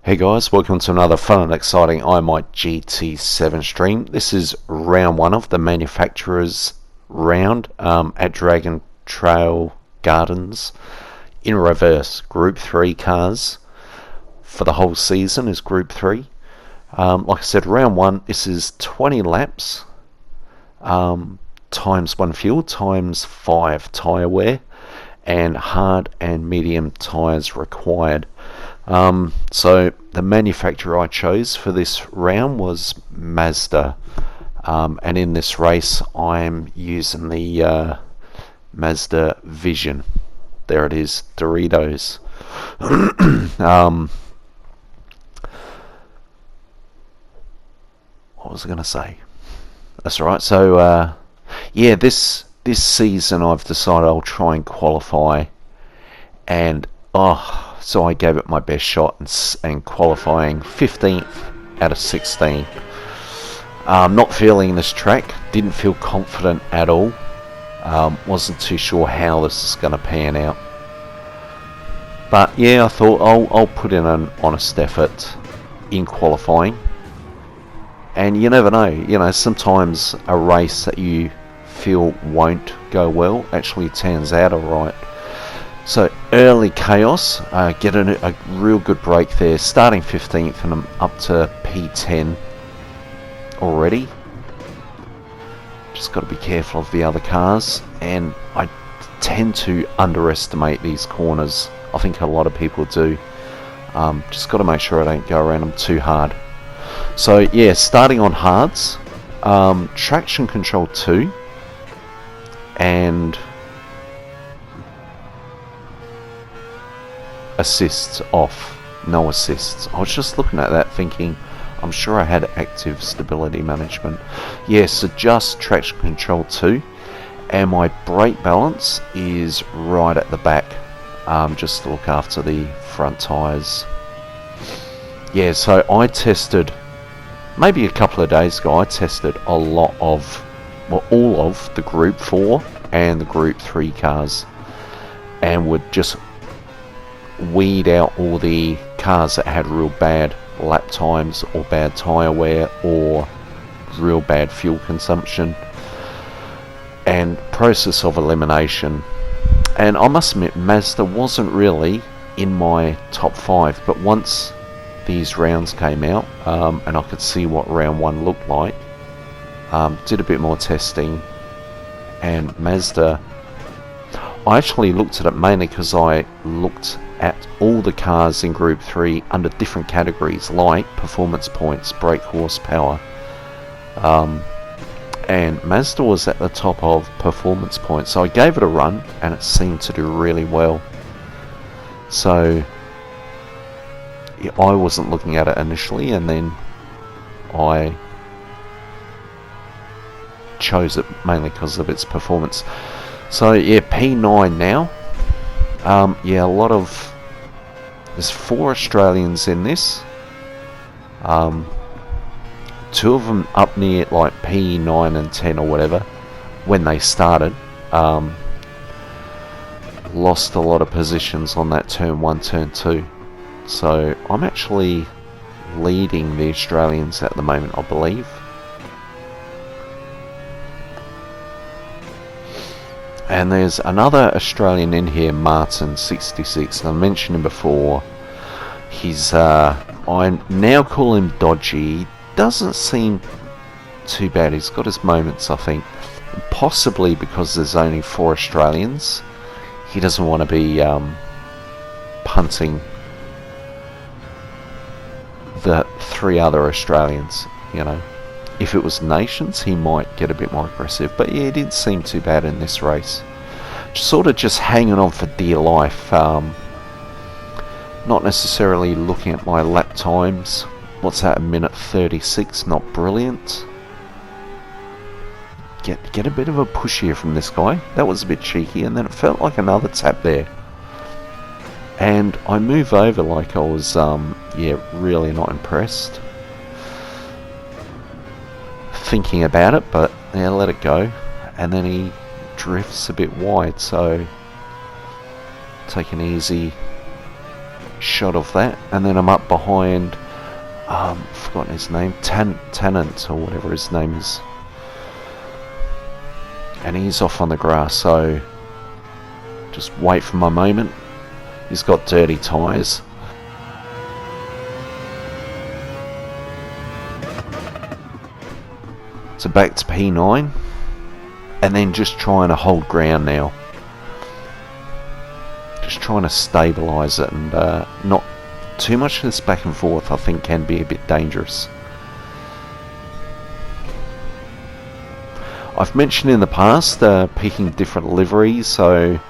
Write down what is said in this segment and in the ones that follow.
Hey guys, welcome to another fun and exciting iMight GT7 stream. This is round one of the manufacturer's round at Dragon Trail Gardens in reverse. Group 3 cars for the whole season is Group 3. Like I said, round one, this is 20 laps times 1 fuel times 5 tyre wear and hard and medium tyres required. So the manufacturer I chose for this round was Mazda, and in this race I'm using the Mazda Vision. There it is, Doritos. What was I going to say? That's right. So yeah, this season I've decided I'll try and qualify, and so I gave it my best shot and qualifying 15th out of 16. Not feeling this track, didn't feel confident at all. Wasn't too sure how this is going to pan out. But yeah, I thought I'll put in an honest effort in qualifying. And you never know, sometimes a race that you feel won't go well actually turns out alright. So early chaos, getting a real good break there, starting 15th and I'm up to P10 already. Just got to be careful of the other cars, and I tend to underestimate these corners. I think a lot of people do. Just got to make sure I don't go around them too hard. So yeah, starting on hards, traction control 2 and assists off, no assists. I was just looking at that thinking, I'm sure I had active stability management. Yes, so just traction control 2, and my brake balance is right at the back, just to look after the front tyres. Yeah, so I tested, maybe a couple of days ago, I tested a lot of, well, all of the Group 4 and the Group 3 cars, and would just weed out all the cars that had real bad lap times or bad tyre wear or real bad fuel consumption, and process of elimination. And I must admit, Mazda wasn't really in my top 5, but once these rounds came out and I could see what round 1 looked like, did a bit more testing, and Mazda, I actually looked at it mainly because I looked at all the cars in Group 3 under different categories like performance points, brake horsepower, and Mazda was at the top of performance points, so I gave it a run and it seemed to do really well. So yeah, I wasn't looking at it initially, and then I chose it mainly because of its performance. So yeah, P9 now. Yeah, a lot of, there's 4 Australians in this. 2 of them up near like P9 and 10 or whatever when they started. Lost a lot of positions on that turn 1, turn 2. So I'm actually leading the Australians at the moment, I believe. And there's another Australian in here, Martin 66. I mentioned him before. He's I now call him dodgy. Doesn't seem too bad. He's got his moments, I think. Possibly because there's only 4 Australians. He doesn't want to be punting the 3 other Australians, If it was nations, he might get a bit more aggressive, but yeah, he didn't seem too bad in this race. Sort of just hanging on for dear life. Not necessarily looking at my lap times. What's that, a minute 36? Not brilliant. Get a bit of a push here from this guy. That was a bit cheeky, and then it felt like another tap there. And I move over like I was, yeah, really not impressed. Thinking about it, but yeah, let it go. And then he drifts a bit wide, so take an easy shot of that, and then I'm up behind, forgotten his name, Tennant or whatever his name is, and he's off on the grass, so just wait for my moment. He's got dirty tyres. So back to P9, and then just trying to hold ground now. Just trying to stabilise it, and not too much of this back and forth I think can be a bit dangerous. I've mentioned in the past picking different liveries, so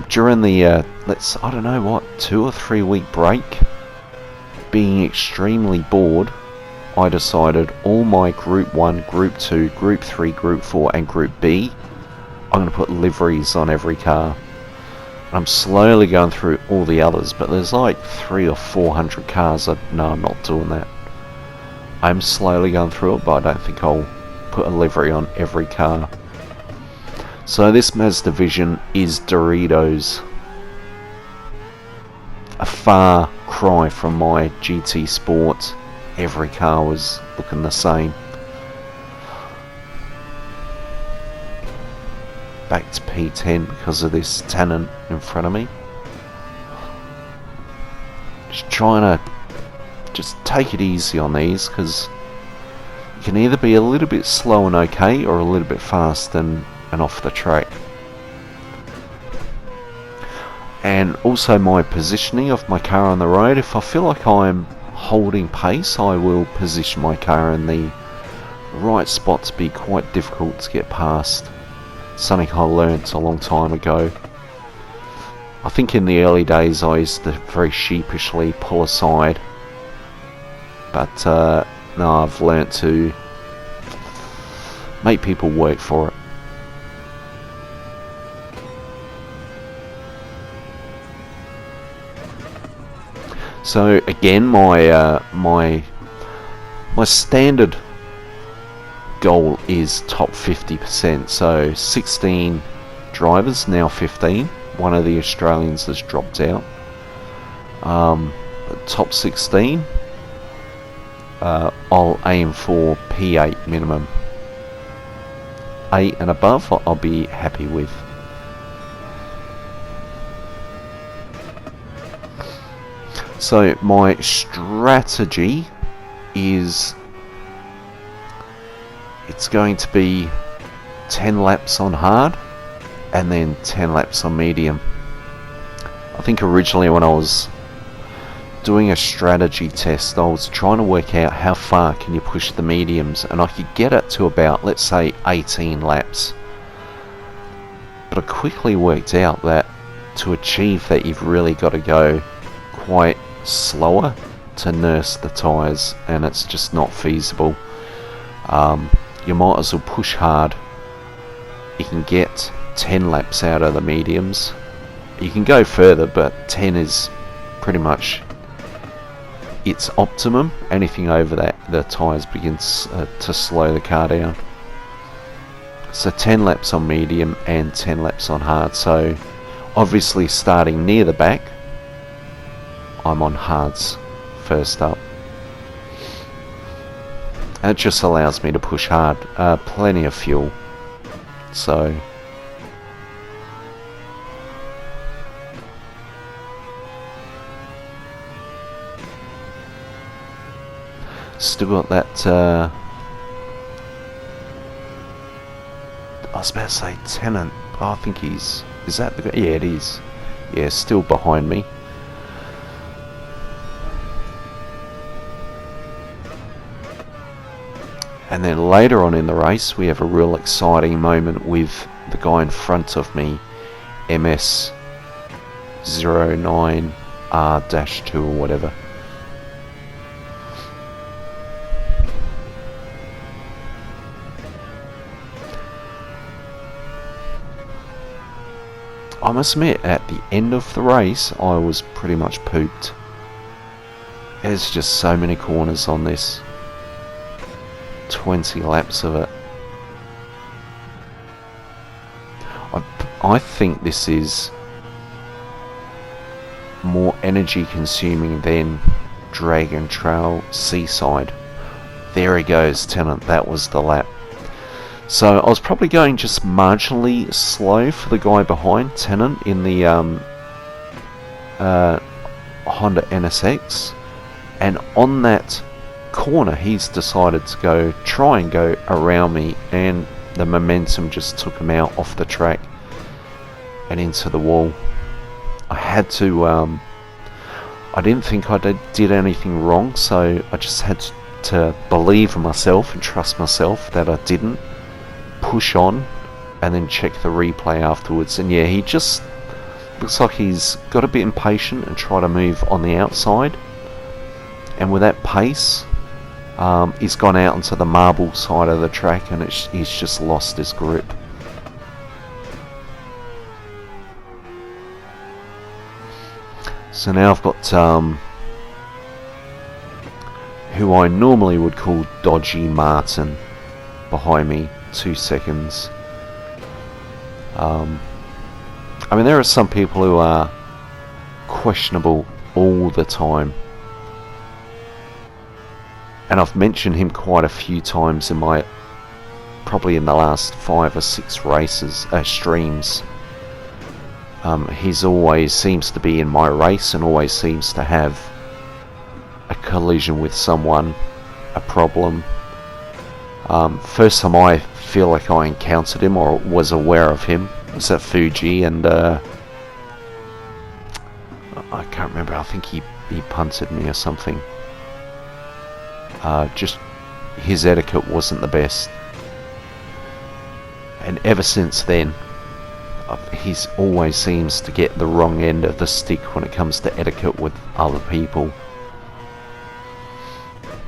during the I don't know what, 2 or 3 week break, being extremely bored, I decided all my Group 1, Group 2, Group 3, Group 4 and Group B, I'm going to put liveries on every car. I'm slowly going through all the others, but there's like 300 or 400 cars. No, I'm not doing that. I'm slowly going through it, but I don't think I'll put a livery on every car. So this Mazda Vision is Doritos. A far cry from my GT Sport. Every car was looking the same. Back to P10 because of this Tennant in front of me. Just trying to just take it easy on these, because you can either be a little bit slow and okay, or a little bit fast and off the track. And also my positioning of my car on the road. If I feel like I'm holding pace, I will position my car in the right spot to be quite difficult to get past. Something I learnt a long time ago. I think in the early days I used to very sheepishly pull aside, but no, I've learnt to make people work for it. So again, my standard goal is top 50%. So 16 drivers, now 15. One of the Australians has dropped out. Top 16, I'll aim for P8 minimum. 8 and above I'll be happy with. So my strategy is, it's going to be 10 laps on hard and then 10 laps on medium. I think originally when I was doing a strategy test, I was trying to work out how far can you push the mediums, and I could get it to about, let's say, 18 laps. But I quickly worked out that to achieve that, you've really got to go quite slower to nurse the tyres, and it's just not feasible. You might as well push hard. You can get 10 laps out of the mediums. You can go further, but 10 is pretty much its optimum. Anything over that, the tyres begins to slow the car down. So 10 laps on medium and 10 laps on hard. So obviously starting near the back, I'm on hards first up. And it just allows me to push hard. Plenty of fuel. So still got that I was about to say Tennant. Oh, I think he's, is that the guy? Yeah, it is. Yeah, still behind me. And then later on in the race we have a real exciting moment with the guy in front of me, MS09R-2 or whatever. I must admit, at the end of the race I was pretty much pooped. There's just so many corners on this. 20 laps of it. I think this is more energy consuming than Dragon Trail Seaside. There he goes, Tennant. That was the lap. So I was probably going just marginally slow for the guy behind, Tennant, in the Honda NSX. And on that corner, he's decided to try and go around me, and the momentum just took him out off the track and into the wall. I had to, I didn't think I did anything wrong, so I just had to believe in myself and trust myself that I didn't. Push on and then check the replay afterwards, and yeah, he just looks like he's got a bit impatient and try to move on the outside, and with that pace he's gone out onto the marble side of the track, and he's just lost his grip. So now I've got who I normally would call Dodgy Martin behind me, 2 seconds. I mean, there are some people who are questionable all the time, and I've mentioned him quite a few times probably in the last 5 or 6 races, streams. He's always seems to be in my race and always seems to have a collision with someone, a problem. First time I feel like I encountered him or was aware of him was at Fuji, and I can't remember, I think he punted me or something. Just his etiquette wasn't the best, and ever since then he's always seems to get the wrong end of the stick when it comes to etiquette with other people.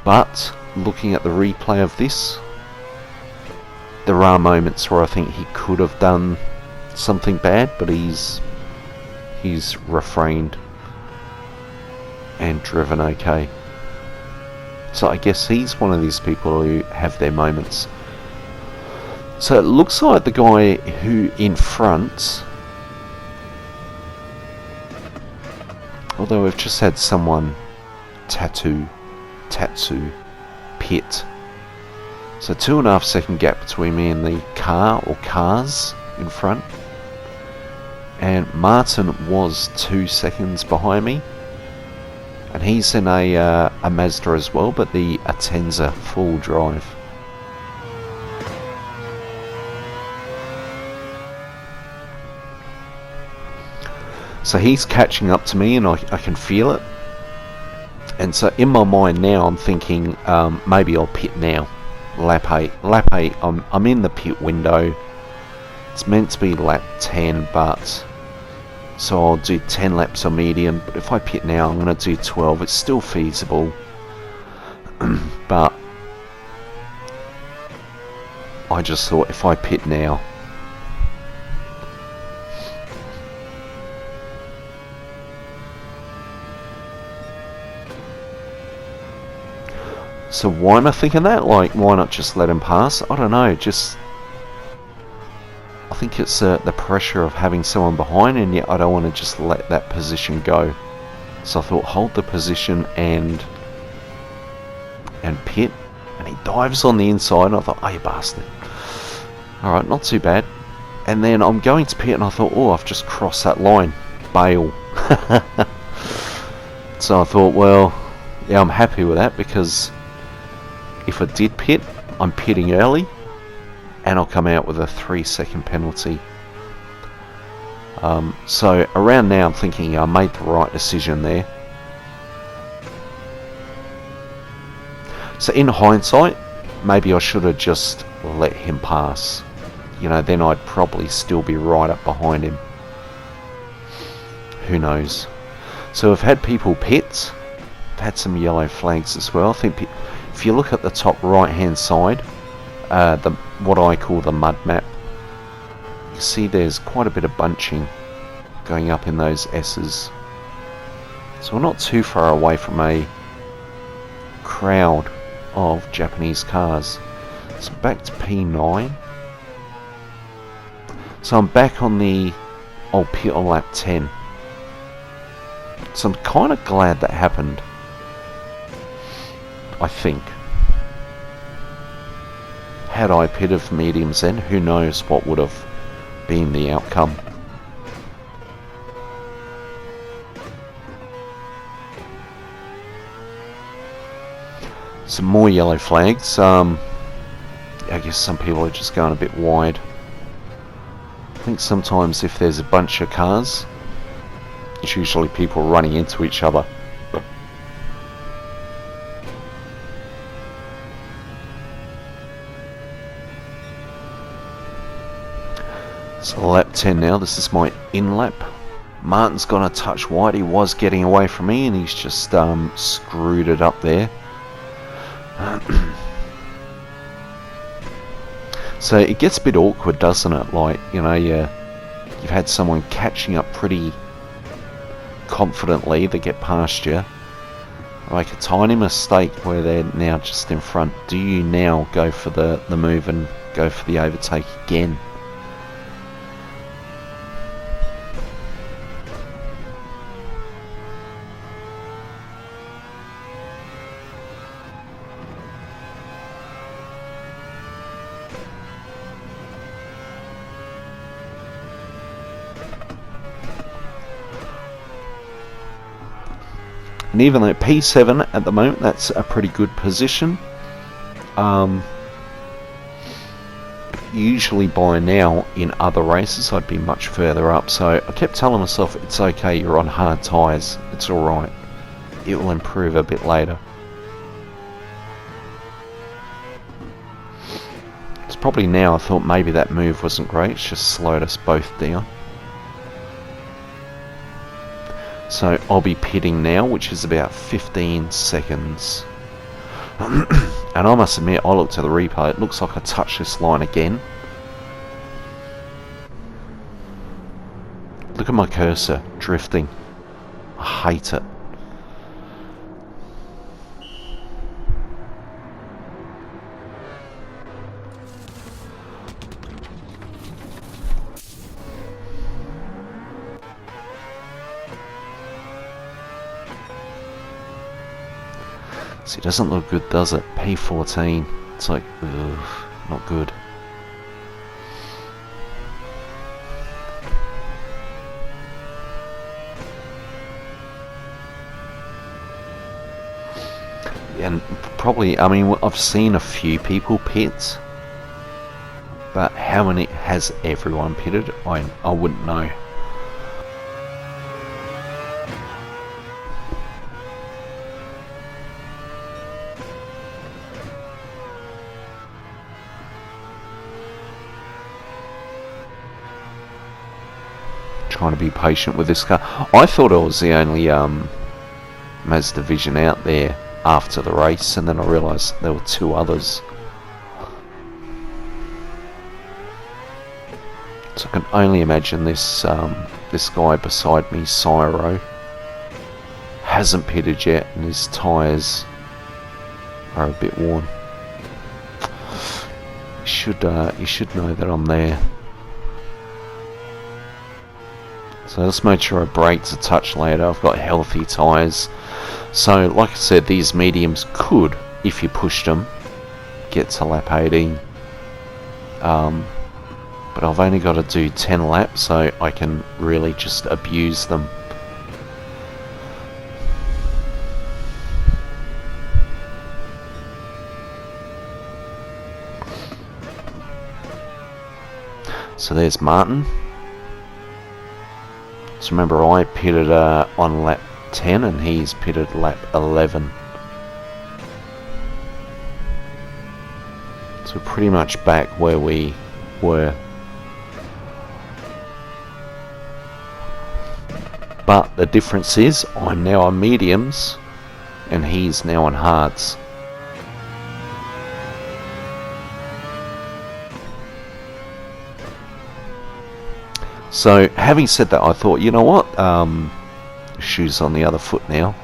But looking at the replay of this, there are moments where I think he could have done something bad, but he's refrained and driven okay. So I guess he's one of these people who have their moments. So it looks like the guy who in front, although we've just had someone Tatsu pit. So 2.5 second gap between me and the car or cars in front. And Martin was 2 seconds behind me. And he's in a Mazda as well, but the Atenza full drive. So he's catching up to me, and I can feel it. And so in my mind now, I'm thinking maybe I'll pit now. Lap 8. I'm in the pit window. It's meant to be lap 10, but so I'll do 10 laps on medium. But if I pit now, I'm going to do 12. It's still feasible. But I just thought if I pit now, so why am I thinking that? Like, why not just let him pass? I don't know, I think it's the pressure of having someone behind, and yet I don't want to just let that position go. So I thought, hold the position and pit. And he dives on the inside, and I thought, oh, you bastard. Alright, not too bad. And then I'm going to pit, and I thought, oh, I've just crossed that line. Bail. So I thought, well, yeah, I'm happy with that, because if I did pit, I'm pitting early, and I'll come out with a 3 second penalty. So around now I'm thinking I made the right decision there. So in hindsight, maybe I should have just let him pass. You know, then I'd probably still be right up behind him. Who knows? So we've had people pit. We've had some yellow flags as well. I think if you look at the top right hand side, what I call the mud map, you see there's quite a bit of bunching going up in those S's. So we're not too far away from a crowd of Japanese cars. So back to P9. So I'm back on the old pit on lap 10. So I'm kind of glad that happened. I think. Had I pitted for mediums then, who knows what would have been the outcome. Some more yellow flags. I guess some people are just going a bit wide. I think sometimes if there's a bunch of cars, it's usually people running into each other. So lap 10 now, this is my in lap. Martin's gone a touch wide, he was getting away from me and he's just screwed it up there. So it gets a bit awkward, doesn't it? Like, you know, you've had someone catching up pretty confidently, they get past you. Like a tiny mistake where they're now just in front. Do you now go for the move and go for the overtake again? And even though P7 at the moment, that's a pretty good position. Usually by now in other races I'd be much further up, so I kept telling myself it's okay, you're on hard tyres, it's alright, it will improve a bit later. It's probably now I thought maybe that move wasn't great, it's just slowed us both down. So I'll be pitting now, which is about 15 seconds. And I must admit, I looked at the replay, it looks like I touched this line again. Look at my cursor, drifting. I hate it. See, it doesn't look good, does it? P14. It's like, ugh, not good. And probably, I mean, I've seen a few people pit, but how many has everyone pitted? I wouldn't know. Trying to be patient with this car. I thought I was the only Mazda Vision out there after the race, and then I realised there were two others. So I can only imagine this this guy beside me, Cyro, hasn't pitted yet, and his tyres are a bit worn. You should know that I'm there. So let's make sure I braked a touch later. I've got healthy tyres. So like I said, these mediums could, if you pushed them, get to lap 18. But I've only got to do 10 laps, so I can really just abuse them. So there's Martin. So remember, I pitted on lap 10 and he's pitted lap 11. So pretty much back where we were. But the difference is I'm now on mediums and he's now on hards. So, having said that, I thought, you know what, shoes on the other foot now.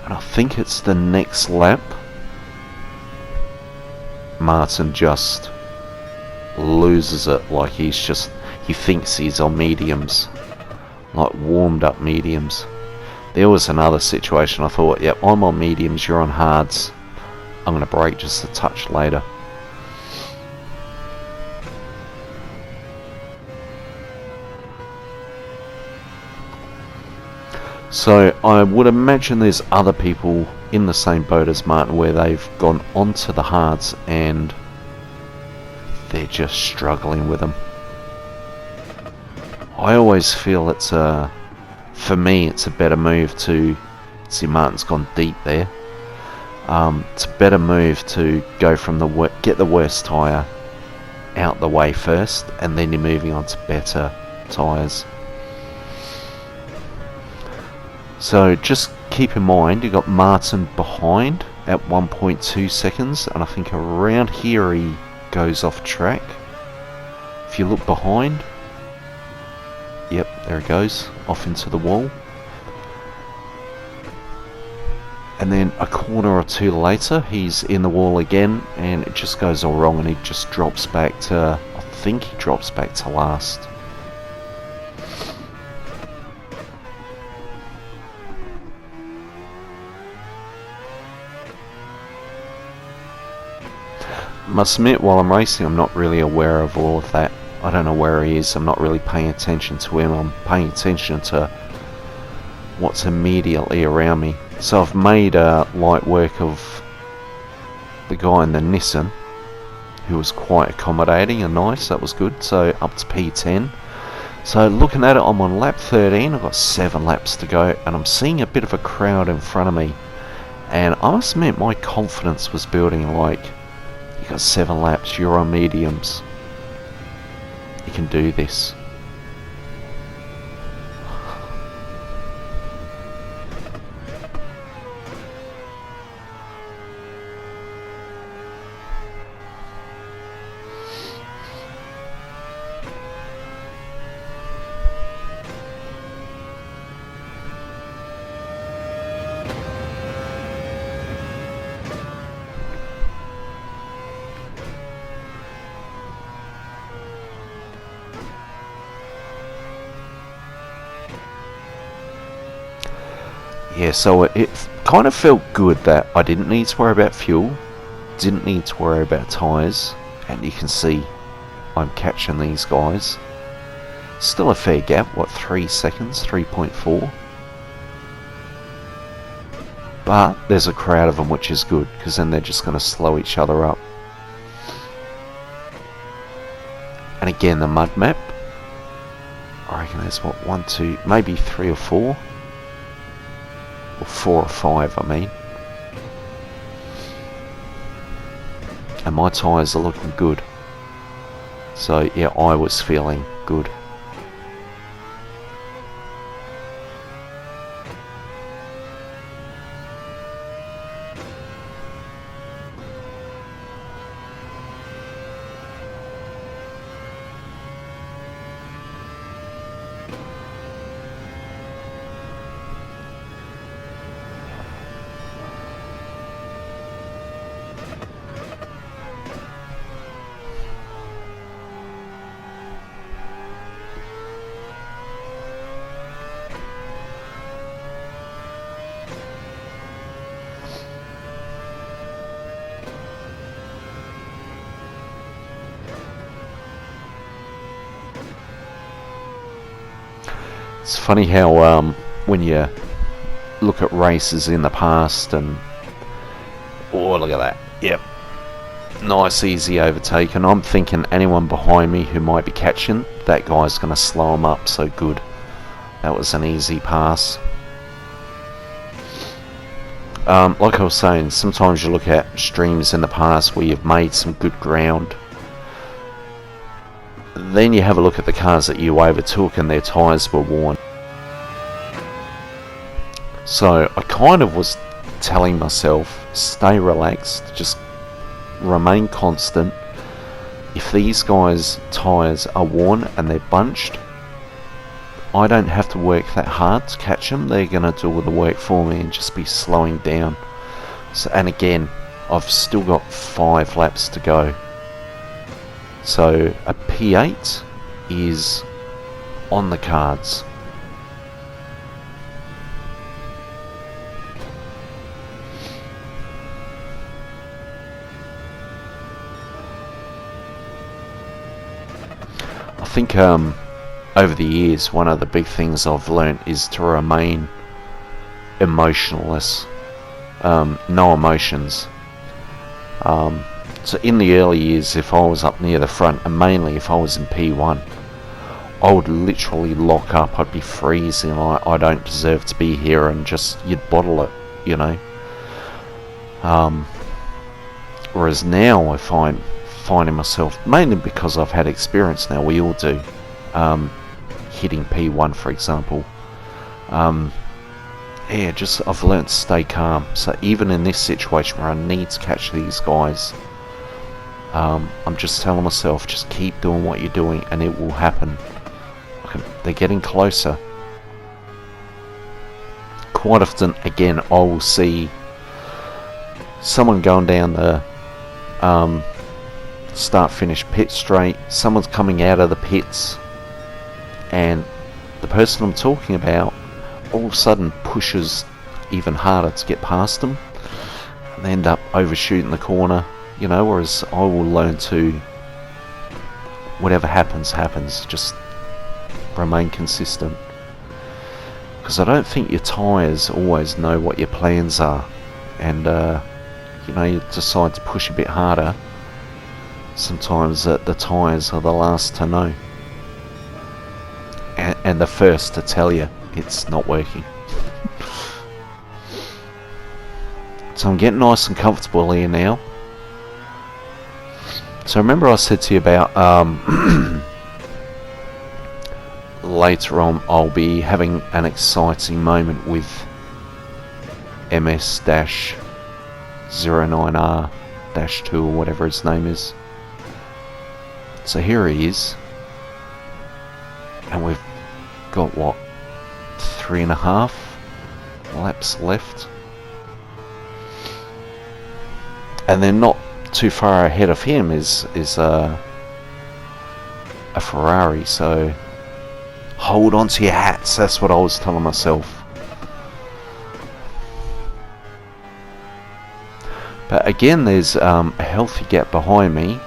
And I think it's the next lap, Martin just loses it. Like he thinks he's on mediums, like warmed up mediums. There was another situation, I thought, yep, I'm on mediums, you're on hards, I'm going to brake just a touch later. So I would imagine there's other people in the same boat as Martin where they've gone onto the hards and they're just struggling with them. I always feel it's for me it's a better move to, see Martin's gone deep there, it's a better move to go from get the worst tyre out the way first, and then you're moving on to better tyres. So just keep in mind, you got Martin behind at 1.2 seconds, and I think around here he goes off track. If you look behind, yep, there it goes, off into the wall. And then a corner or two later, he's in the wall again, and it just goes all wrong, and he just drops back to, I think he drops back to last. Must admit, while I'm racing, I'm not really aware of all of that. I don't know where he is. I'm not really paying attention to him. I'm paying attention to what's immediately around me. So I've made light work of the guy in the Nissan, who was quite accommodating and nice. That was good. So up to P10. So looking at it, I'm on lap 13. I've got 7 laps to go, and I'm seeing a bit of a crowd in front of me. And I must admit, my confidence was building. Like, you got 7 laps, you're on mediums, you can do this. Yeah, so it kind of felt good that I didn't need to worry about fuel, didn't need to worry about tyres, and you can see I'm catching these guys. Still a fair gap, what, 3 seconds, 3.4? But there's a crowd of them, which is good, because then they're just going to slow each other up. And again, the mud map, I reckon there's what, 1, 2, maybe 3 or 4. Or 4 or 5, I mean. And my tyres are looking good. So yeah, I was feeling good. It's funny how when you look at races in the past and, oh, look at that, yep, nice easy overtake, and I'm thinking anyone behind me who might be catching, that guy's going to slow him up, so good. That was an easy pass. Like I was saying, sometimes you look at streams in the past where you've made some good ground, then you have a look at the cars that you overtook and their tyres were worn. So I kind of was telling myself, stay relaxed, just remain constant. If these guys' tyres are worn and they're bunched, I don't have to work that hard to catch them. They're going to do all the work for me and just be slowing down. So, and again, I've still got 5 laps to go. So a P8 is on the cards. I think over the years, one of the big things I've learnt is to remain emotionless. No emotions. So in the early years, if I was up near the front, and mainly if I was in P1, I would literally lock up. I'd be freezing. I don't deserve to be here, and just, you'd bottle it, you know. Whereas now I finding myself, mainly because I've had experience now, we all do, hitting P1 for example, yeah, just I've learnt to stay calm. So even in this situation where I need to catch these guys, I'm just telling myself, just keep doing what you're doing and it will happen. They're getting closer. Quite often, again, I will see someone going down the start-finish pit straight. Someone's coming out of the pits, and the person I'm talking about all of a sudden pushes even harder to get past them, and they end up overshooting the corner, you know. Whereas I will learn to, whatever happens, just remain consistent, because I don't think your tyres always know what your plans are, and you know, you decide to push a bit harder. Sometimes the tyres are the last to know, and the first to tell you it's not working. So I'm getting nice and comfortable here now. So remember I said to you about later on I'll be having an exciting moment with MS-09R-2 or whatever its name is. So here he is, and we've got what, 3.5 laps left, and then not too far ahead of him is a Ferrari. So hold on to your hats, that's what I was telling myself. But again, there's a healthy gap behind me,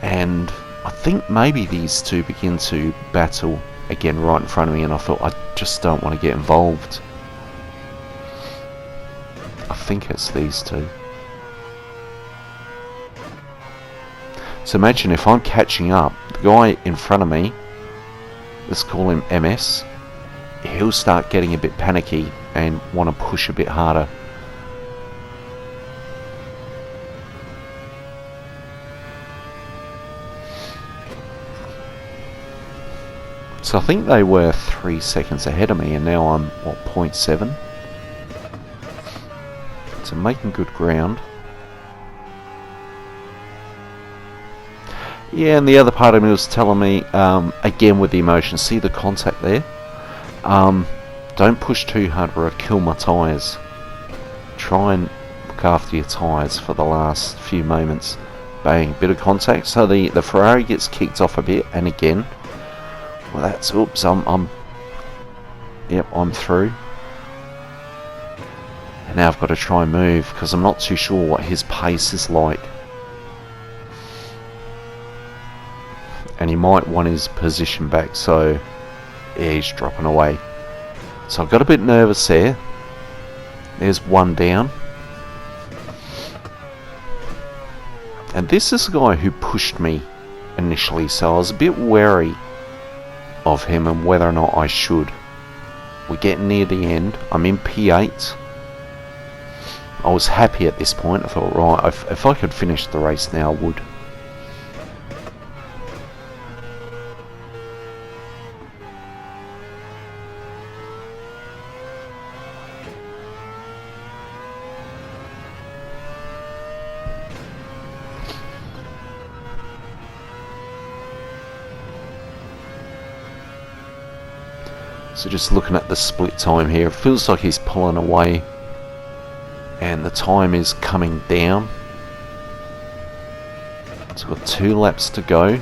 and I think maybe these two begin to battle again right in front of me, and I thought, I just don't want to get involved. I think it's these two. So imagine if I'm catching up, the guy in front of me, let's call him MS, he'll start getting a bit panicky and want to push a bit harder. So I think they were 3 seconds ahead of me, and now I'm, what, 0.7? So making good ground. Yeah, and the other part of me was telling me, again with the emotion, see the contact there? Don't push too hard or it'll kill my tyres. Try and look after your tyres for the last few moments. Bang, bit of contact, so the Ferrari gets kicked off a bit, and again, well, that's, oops, I'm through. And now I've got to try and move, because I'm not too sure what his pace is like. And he might want his position back, so yeah, he's dropping away. So I got a bit nervous there. There's one down. And this is a guy who pushed me initially, so I was a bit wary of him and whether or not I should. We're getting near the end. I'm in P8. I was happy at this point. I thought, right, if I could finish the race now, I would. So just looking at the split time here, it feels like he's pulling away and the time is coming down. So I've got 2 laps to go,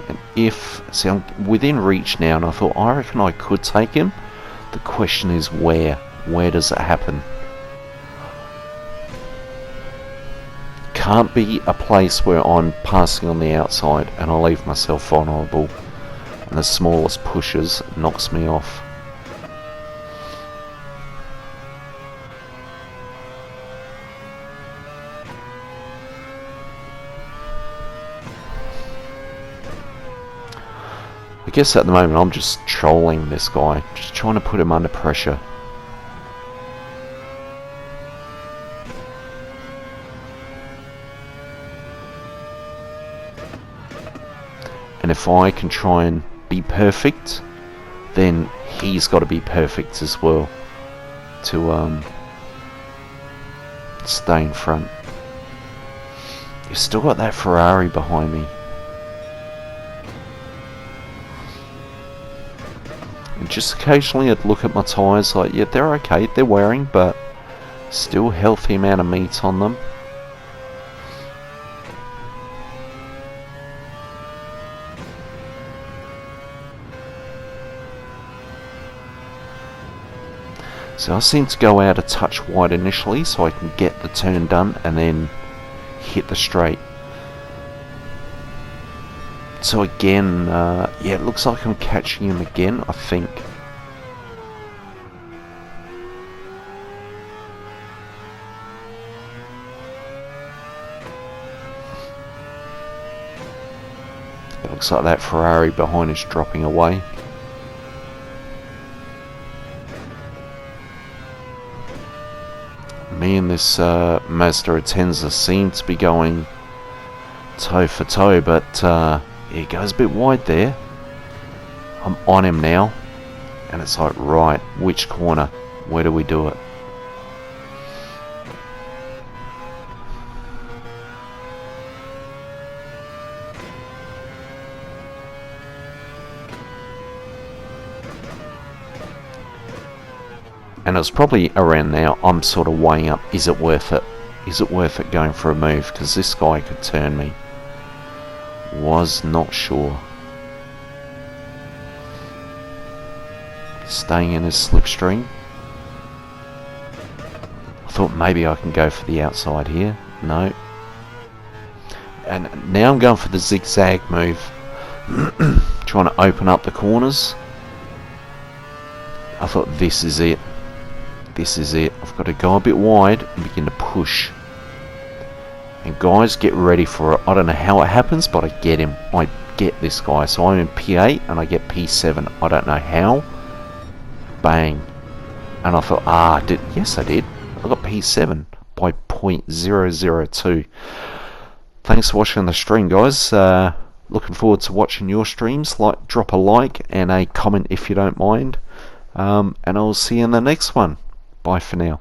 and see, I'm within reach now, and I thought, I reckon I could take him. The question is where does it happen? Can't be a place where I'm passing on the outside and I leave myself vulnerable, and the smallest pushes knocks me off. I guess at the moment I'm just trolling this guy, just trying to put him under pressure. And if I can try and be perfect, then he's got to be perfect as well to stay in front. You've still got that Ferrari behind me. And just occasionally I'd look at my tyres like, yeah, they're okay, they're wearing, but still healthy amount of meat on them. So I seem to go out a touch wide initially so I can get the turn done and then hit the straight. So again, yeah, it looks like I'm catching him again, I think. It looks like that Ferrari behind is dropping away. Me and this Mazda Atenza seem to be going toe for toe, but yeah, it goes a bit wide there. I'm on him now, and it's like, right, which corner? Where do we do it? And it's probably around now I'm sort of weighing up, is it worth it? Is it worth it going for a move? Because this guy could turn me. Was not sure. Staying in his slipstream. I thought maybe I can go for the outside here. No. And now I'm going for the zigzag move. Trying to open up the corners. I thought this is it. This is it. I've got to go a bit wide and begin to push. And guys, get ready for it. I don't know how it happens, but I get him. I get this guy. So I'm in P8 and I get P7. I don't know how. Bang. And I thought, yes I did. I got P7 by 0.002. Thanks for watching the stream, guys. Looking forward to watching your streams. Drop a like and a comment if you don't mind. And I'll see you in the next one. Bye for now.